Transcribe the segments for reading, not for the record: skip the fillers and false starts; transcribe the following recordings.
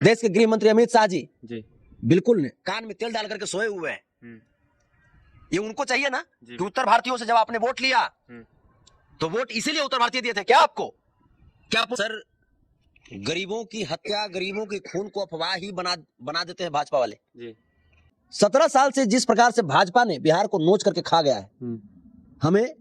देश के गृह मंत्री अमित शाह जी बिल्कुल नहीं, कान में तेल डाल करके सोए हुए हैं। ये उनको चाहिए ना कि उत्तर भारतीयों से जब आपने वोट लिया तो वोट इसीलिए उत्तर भारतीय दिए थे क्या आपको? क्या सर गरीबों की हत्या, गरीबों के खून को अफवाह ही बना देते हैं भाजपा वाले जी। 17 साल से जिस प्रकार से भाजपा ने बिहार को नोच करके खा गया है, हमें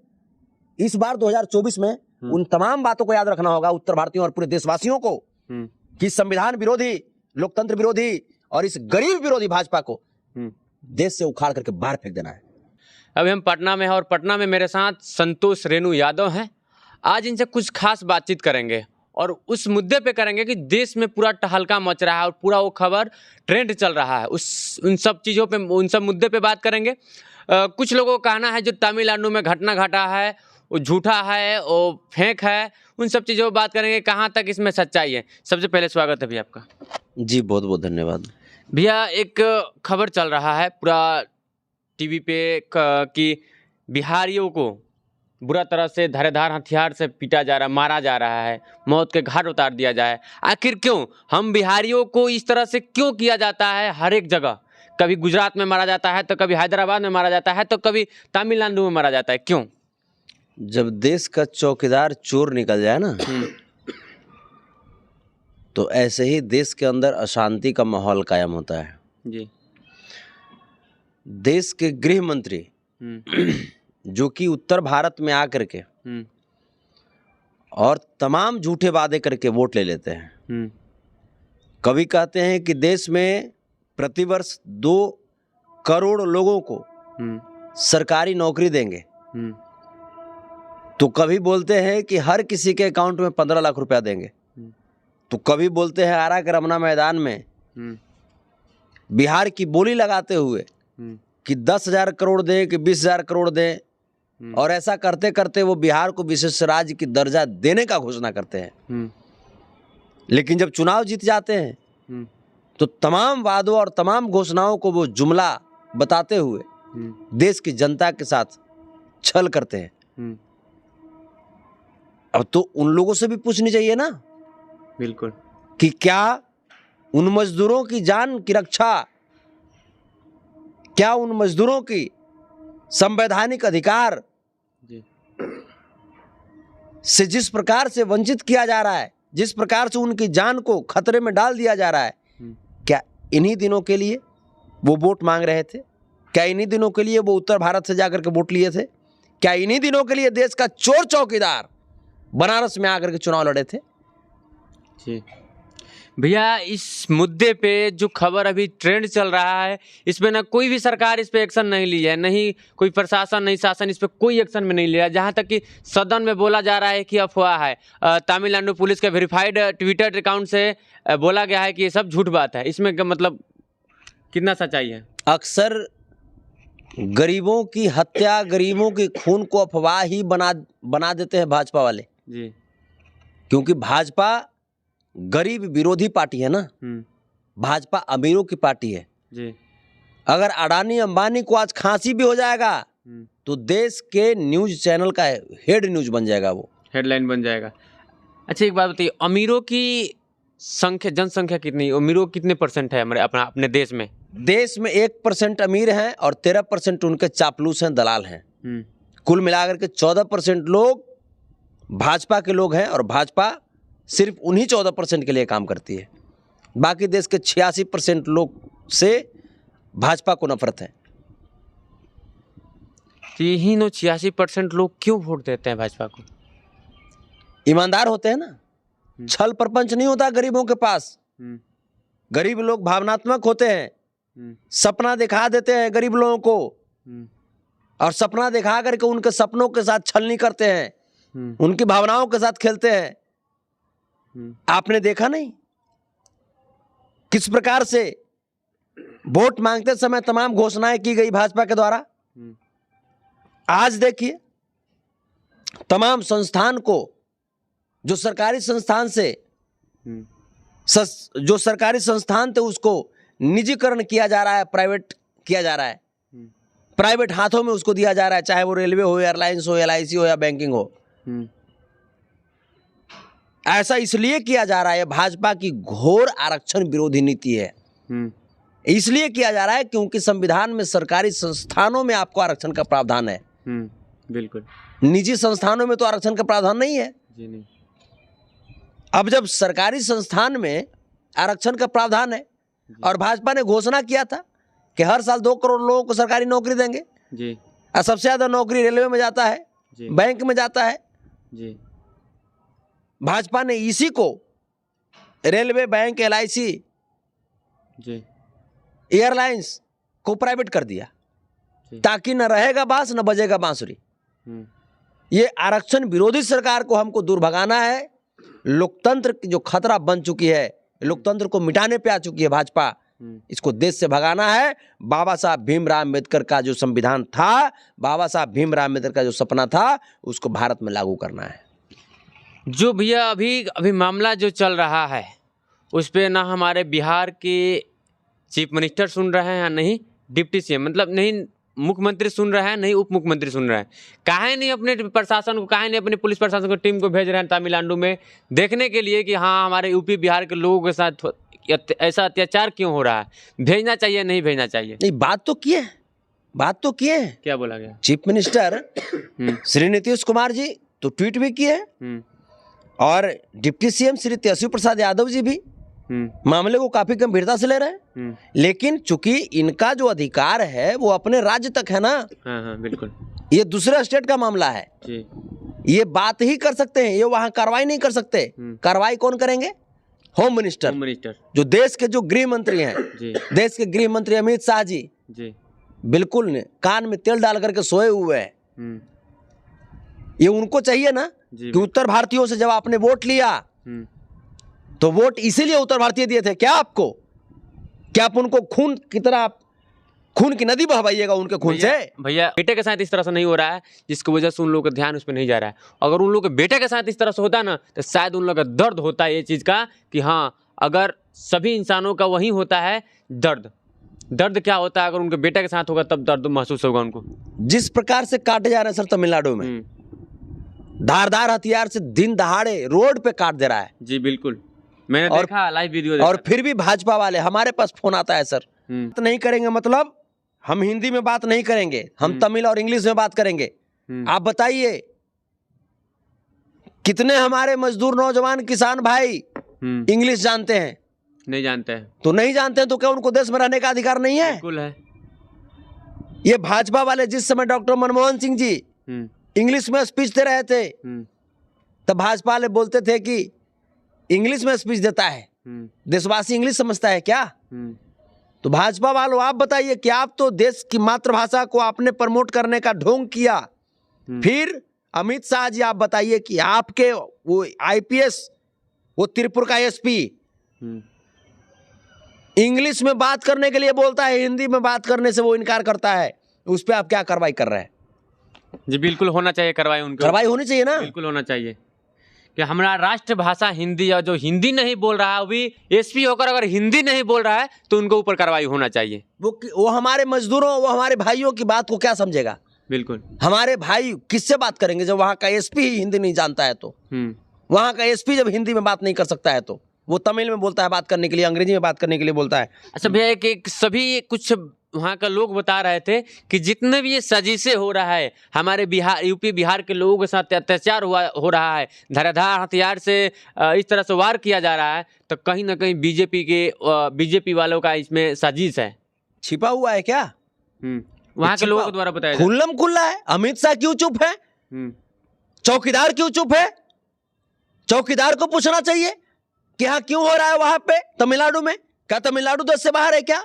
इस बार 2024 में उन तमाम बातों को याद रखना होगा, उत्तर भारतीयों और पूरे देशवासियों को, कि संविधान विरोधी, लोकतंत्र विरोधी और इस गरीब विरोधी भाजपा को देश से उखाड़ करके बाहर फेंक देना है। अभी हम पटना में हैं और पटना में मेरे साथ संतोष रेणु यादव हैं। आज इनसे कुछ खास बातचीत करेंगे और उस मुद्दे पे करेंगे कि देश में पूरा टहलका मच रहा है और पूरा वो खबर ट्रेंड चल रहा है, उन सब चीज़ों पे, उन सब मुद्दे पे बात करेंगे। कुछ लोगों का कहना है जो तमिलनाडु में घटना घटा है वो झूठा है, वो फेक है, उन सब चीज़ों पर बात करेंगे, कहाँ तक इसमें सच्चाई है। सबसे पहले स्वागत है भैया आपका। जी बहुत बहुत धन्यवाद। भैया एक खबर चल रहा है पूरा टीवी पे कि बिहारियों को बुरा तरह से धारदार हथियार से पीटा जा रहा, मारा जा रहा है, मौत के घाट उतार दिया जाए। आखिर क्यों हम बिहारियों को इस तरह से क्यों किया जाता है? हर एक जगह, कभी गुजरात में मारा जाता है तो कभी हैदराबाद में मारा जाता है तो कभी तमिलनाडु में मारा जाता है, क्यों? जब देश का चौकीदार चोर निकल जाए ना तो ऐसे ही देश के अंदर अशांति का माहौल कायम होता है जी। देश के गृह मंत्री जो कि उत्तर भारत में आकर के और तमाम झूठे वादे करके वोट ले लेते हैं। कभी कहते हैं कि देश में प्रतिवर्ष 2 करोड़ लोगों को सरकारी नौकरी देंगे, तो कभी बोलते हैं कि हर किसी के अकाउंट में 15 लाख रुपया देंगे, तो कभी बोलते हैं आरा के रमना मैदान में बिहार की बोली लगाते हुए कि 10,000 करोड़ दें कि 20,000 करोड़ दें, और ऐसा करते करते वो बिहार को विशेष राज्य की दर्जा देने का घोषणा करते हैं। लेकिन जब चुनाव जीत जाते हैं तो तमाम वादों और तमाम घोषणाओं को वो जुमला बताते हुए देश की जनता के साथ छल करते हैं। अब तो उन लोगों से भी पूछनी चाहिए ना, बिल्कुल, कि क्या उन मजदूरों की जान की रक्षा, क्या उन मजदूरों की संवैधानिक अधिकार से जिस प्रकार से वंचित किया जा रहा है, जिस प्रकार से उनकी जान को खतरे में डाल दिया जा रहा है, क्या इन्हीं दिनों के लिए वो वोट मांग रहे थे? क्या इन्हीं दिनों के लिए वो उत्तर भारत से जाकर के वोट लिए थे? क्या इन्हीं दिनों के लिए देश का चोर चौकीदार बनारस में आकर के चुनाव लड़े थे? जी भैया, इस मुद्दे पे जो खबर अभी ट्रेंड चल रहा है, इसमें ना कोई भी सरकार इस पे एक्शन नहीं ली है, नहीं कोई प्रशासन, नहीं शासन इस पे कोई एक्शन में नहीं लिया। जहाँ तक कि सदन में बोला जा रहा है कि अफवाह है। तमिलनाडु पुलिस के वेरीफाइड ट्विटर अकाउंट से बोला गया है कि ये सब झूठ बात है। इसमें मतलब कितना सच्चाई है? अक्सर गरीबों की हत्या, गरीबों के खून को अफवाह ही बना देते हैं भाजपा वाले जी। क्योंकि भाजपा गरीब विरोधी पार्टी है ना, भाजपा अमीरों की पार्टी है जी। अगर अडानी अंबानी को आज खांसी भी हो जाएगा तो देश के न्यूज चैनल का हेड न्यूज बन जाएगा, वो हेडलाइन बन जाएगा। अच्छा एक बात बताइए, अमीरों की संख्या, जनसंख्या कितनी, अमीरों कितने % है हमारे अपने देश में? देश में 1% अमीर हैं और 13% उनके चापलूस हैं, दलाल हैं। कुल मिलाकर के 14% लोग भाजपा के लोग हैं और भाजपा सिर्फ उन्हीं 14% के लिए काम करती है। बाकी देश के 86% लोग से भाजपा को नफरत है। तो यही 86% लोग क्यों वोट देते हैं भाजपा को? ईमानदार होते हैं ना, छल प्रपंच नहीं होता गरीबों के पास। गरीब लोग भावनात्मक होते हैं, सपना दिखा देते हैं गरीब लोगों को, और सपना दिखा करके उनके सपनों के साथ छलनी करते हैं, उनकी भावनाओं के साथ खेलते हैं। आपने देखा नहीं किस प्रकार से वोट मांगते समय तमाम घोषणाएं की गई भाजपा के द्वारा? आज देखिए तमाम संस्थान को, जो सरकारी संस्थान से जो सरकारी संस्थान थे उसको निजीकरण किया जा रहा है, प्राइवेट किया जा रहा है, प्राइवेट हाथों में उसको दिया जा रहा है, चाहे वो रेलवे हो, एयरलाइंस हो, LIC हो या बैंकिंग हो। ऐसा इसलिए किया जा रहा है, भाजपा की घोर आरक्षण विरोधी नीति है। इसलिए किया जा रहा है क्योंकि संविधान में सरकारी संस्थानों में आपको आरक्षण का प्रावधान है। बिल्कुल। निजी संस्थानों में तो आरक्षण का प्रावधान नहीं है। जी नहीं। अब जब सरकारी संस्थान में आरक्षण का प्रावधान है और भाजपा ने घोषणा किया था कि हर साल 2 करोड़ लोगों को सरकारी नौकरी देंगे जी, और सबसे ज्यादा नौकरी रेलवे में जाता है, बैंक में जाता है जी। भाजपा ने इसी को रेलवे, बैंक, LIC जी, एयरलाइंस को प्राइवेट कर दिया ताकि न रहेगा बांस न बजेगा बांसुरी। ये आरक्षण विरोधी सरकार को हमको दूर भगाना है। लोकतंत्र की जो खतरा बन चुकी है, लोकतंत्र को मिटाने पे आ चुकी है भाजपा, इसको देश से भगाना है। बाबा साहब भीमराव अम्बेडकर का जो संविधान था, बाबा साहब भीमराव अम्बेडकर का जो सपना था, उसको भारत में लागू करना है। जो भैया अभी मामला जो चल रहा है उस पे ना हमारे बिहार के चीफ मिनिस्टर सुन रहे हैं, नहीं डिप्टी CM, मतलब नहीं मुख्यमंत्री सुन रहे हैं, नहीं उप मुख्यमंत्री सुन रहे हैं। काहे नहीं अपने प्रशासन को, काहे नहीं अपने पुलिस प्रशासन को टीम को भेज रहे हैं तमिलनाडु में देखने के लिए कि हाँ हमारे यूपी बिहार के लोगों के साथ ऐसा अत्याचार क्यों हो रहा है। भेजना चाहिए, नहीं भेजना चाहिए? नहीं, बात तो किए, बात तो किए। क्या बोला गया? चीफ मिनिस्टर श्री नीतीश कुमार जी तो ट्वीट भी किए और डिप्टी CM श्री तेजस्वी प्रसाद यादव जी भी मामले को काफी गंभीरता से ले रहे हैं। लेकिन चूंकि इनका जो अधिकार है वो अपने राज्य तक है ना। हाँ, बिल्कुल। ये दूसरे स्टेट का मामला है जी। ये बात ही कर सकते हैं, ये वहां कार्रवाई नहीं कर सकते। कार्रवाई कौन करेंगे? होम मिनिस्टर, जो देश के जो गृह मंत्री हैं जी। देश के गृह मंत्री अमित शाह जी बिल्कुल कान में तेल डाल करके सोए हुए हैं। ये उनको चाहिए ना कि उत्तर भारतीयों से जब आपने वोट लिया तो वोट इसीलिए उत्तर भारतीय दिए थे क्या आपको? क्या आप उनको खून की तरह, आप खून की नदी बहवाइएगा उनके खून से? भैया बेटे के साथ इस तरह से नहीं हो रहा है, जिसकी वजह से उन लोगों का ध्यान उस पर नहीं जा रहा है। अगर उन लोगों के बेटे के साथ इस तरह से होता ना तो शायद उन लोगों का दर्द होता है ये चीज़ का कि हाँ, अगर सभी इंसानों का वही होता है दर्द क्या होता है, अगर उनके बेटे के साथ होगा तब दर्द महसूस होगा उनको। जिस प्रकार से काटे जा रहे हैं सर तमिलनाडु में, धारदार हथियार से दिन दहाड़े रोड पे काट दे रहा है। जी बिल्कुल, मैंने देखा लाइव वीडियो। और फिर भी भाजपा वाले, हमारे पास फोन आता है सर तो नहीं करेंगे, मतलब हम हिंदी में बात नहीं करेंगे, हम तमिल और इंग्लिश में बात करेंगे। आप बताइए कितने हमारे मजदूर नौजवान किसान भाई इंग्लिश जानते हैं? नहीं जानते हैं। तो नहीं जानते हैं तो क्या उनको देश में रहने का अधिकार नहीं है? बिल्कुल है। ये भाजपा वाले जिस समय डॉक्टर मनमोहन सिंह जी इंग्लिश में स्पीच दे रहे थे तब भाजपा वाले बोलते थे कि इंग्लिश में स्पीच देता है, देशवासी इंग्लिश समझता है क्या? तो भाजपा वालों आप बताइए कि आप तो देश की मातृभाषा को आपने प्रमोट करने का ढोंग किया, फिर अमित शाह जी आप बताइए कि आपके वो IPS, वो त्रिपुर का SP इंग्लिश में बात करने के लिए बोलता है, हिंदी में बात करने से वो इनकार करता है, उस पर आप क्या कार्रवाई कर रहे हैं? जी बिल्कुल होना चाहिए कार्रवाई, उनकी कार्रवाई होनी चाहिए ना। बिल्कुल होना चाहिए कि हमारा राष्ट्रभाषा हिंदी, या जो हिंदी नहीं बोल रहा है वो भी SP होकर अगर हिंदी नहीं बोल रहा है तो उनके ऊपर कार्रवाई होना चाहिए। वो हमारे मजदूरों, वो हमारे भाइयों की बात को क्या समझेगा? बिल्कुल, हमारे भाई किससे बात करेंगे जब वहाँ का SP ही हिंदी नहीं जानता है तो? वहाँ का SP जब हिंदी में बात नहीं कर सकता है तो वो तमिल में बोलता है बात करने के लिए, अंग्रेजी में बात करने के लिए बोलता है। अच्छा भैया, एक सभी कुछ वहाँ का लोग बता रहे थे कि जितने भी ये साजिशें हो रहा है, हमारे बिहार यूपी बिहार के लोगों के साथ अत्याचार हो रहा है, धारदार हथियार से इस तरह से वार किया जा रहा है, तो कहीं ना कहीं बीजेपी वालों का इसमें साजिश है, छिपा हुआ है क्या? वहाँ के लोगों के द्वारा बताया खुल्लम खुल्ला है। अमित शाह क्यों चुप है? चौकीदार क्यों चुप है? चौकीदार को पूछना चाहिए कि हाँ क्यों हो रहा है वहां पे तमिलनाडु में? क्या तमिलनाडु देश से बाहर है क्या?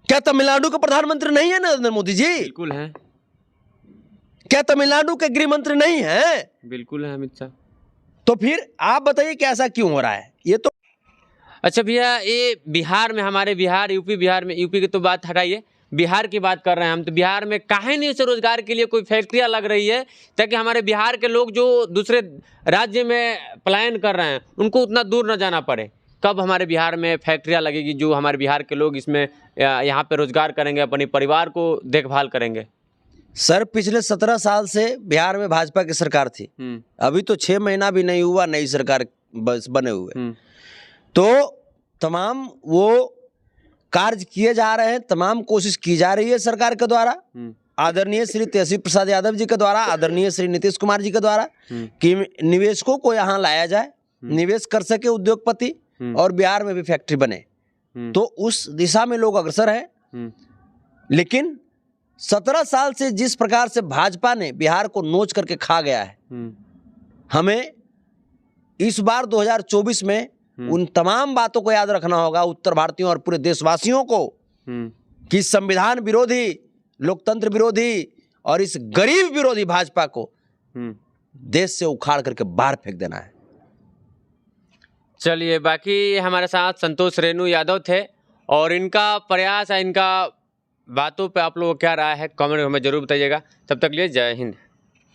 क्या तमिलनाडु के प्रधानमंत्री नहीं है नरेंद्र मोदी जी? बिल्कुल है। क्या तमिलनाडु के गृह मंत्री नहीं है? बिल्कुल है अमित शाह। तो फिर आप बताइए कि ऐसा क्यों हो रहा है? ये तो अच्छा भैया, ये बिहार में, हमारे बिहार यूपी, बिहार में, यूपी की तो बात हटाइए, बिहार की बात कर रहे हैं हम, तो बिहार में काहे नहीं से रोजगार के लिए कोई फैक्ट्रियां लग रही है ताकि हमारे बिहार के लोग जो दूसरे राज्य में पलायन कर रहे हैं उनको उतना दूर न जाना पड़े? कब हमारे बिहार में फैक्ट्रियां लगेगी जो हमारे बिहार के लोग इसमें यहाँ पे रोजगार करेंगे, अपने परिवार को देखभाल करेंगे? सर पिछले 17 साल से बिहार में भाजपा की सरकार थी, अभी तो 6 महीना भी नहीं हुआ नई सरकार बस बने हुए। तो तमाम वो कार्य किए जा रहे हैं, तमाम कोशिश की जा रही है सरकार के द्वारा, आदरणीय श्री तेजस्वी प्रसाद यादव जी के द्वारा, आदरणीय श्री नीतीश कुमार जी के द्वारा, कि निवेशकों को यहाँ लाया जाए, निवेश कर सके उद्योगपति, और बिहार में भी फैक्ट्री बने। तो उस दिशा में लोग अग्रसर हैं। लेकिन 17 साल से जिस प्रकार से भाजपा ने बिहार को नोच करके खा गया है, हमें इस बार 2024 में उन तमाम बातों को याद रखना होगा, उत्तर भारतीयों और पूरे देशवासियों को, कि संविधान विरोधी, लोकतंत्र विरोधी और इस गरीब विरोधी भाजपा को देश से उखाड़ करके बाहर फेंक देना है। चलिए, बाकी हमारे साथ संतोष रेणु यादव थे, और इनका प्रयास है, इनका बातों पे आप लोगों को क्या राय है कमेंट में हमें जरूर बताइएगा। तब तक लिए जय हिंद।